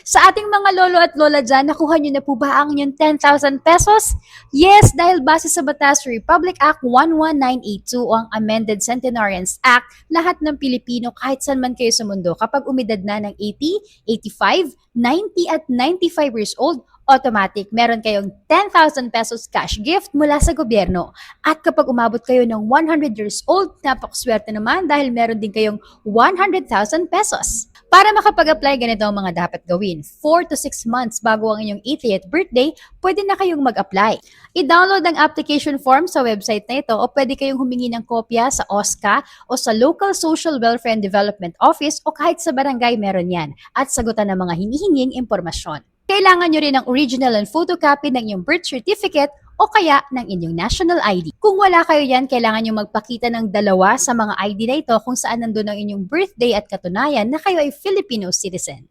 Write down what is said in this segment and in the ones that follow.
Sa ating mga lolo at lola dyan, nakuha nyo na po ba ang inyong 10,000 pesos? Yes, dahil base sa Batas Republic Act 11982 o ang Amended Centenarians Act, lahat ng Pilipino kahit saan man kayo sa mundo kapag umidad na ng 80, 85, 90 at 95 years old, automatic meron kayong 10,000 pesos cash gift mula sa gobyerno. At kapag umabot kayo ng 100 years old, napakaswerte naman dahil meron din kayong 100,000 pesos. Para makapag-apply, ganito ang mga dapat gawin. 4 to 6 months bago ang inyong 80th birthday, pwede na kayong mag-apply. I-download ang application form sa website na ito o pwede kayong humingi ng kopya sa OSCA o sa Local Social Welfare and Development Office o kahit sa barangay meron yan at sagutan ng mga hinihinging impormasyon. Kailangan nyo rin ng original and photocopy ng inyong birth certificate o kaya ng inyong national ID. Kung wala kayo yan, kailangan nyo magpakita ng dalawa sa mga ID na ito kung saan nandun ang inyong birthday at katunayan na kayo ay Filipino citizen.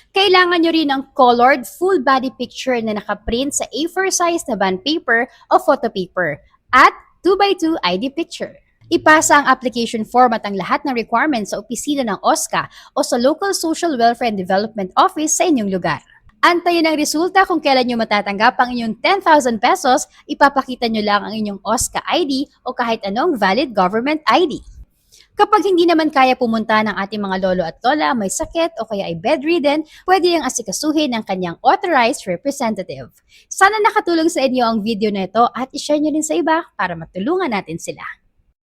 Kailangan nyo rin ng colored full body picture na nakaprint sa A4 size na bond paper o photo paper at 2x2 ID picture. Ipasa ang application form at ang lahat ng requirements sa opisina ng OSCA o sa Local Social Welfare and Development Office sa inyong lugar. Antayin ang resulta kung kailan nyo matatanggap ang inyong 10,000 pesos, ipapakita nyo lang ang inyong OSCA ID o kahit anong valid government ID. Kapag hindi naman kaya pumunta ng ating mga lolo at lola, may sakit o kaya ay bedridden, pwede niyang asikasuhin ng kanyang authorized representative. Sana nakatulong sa inyo ang video na ito at ishare nyo rin sa iba para matulungan natin sila.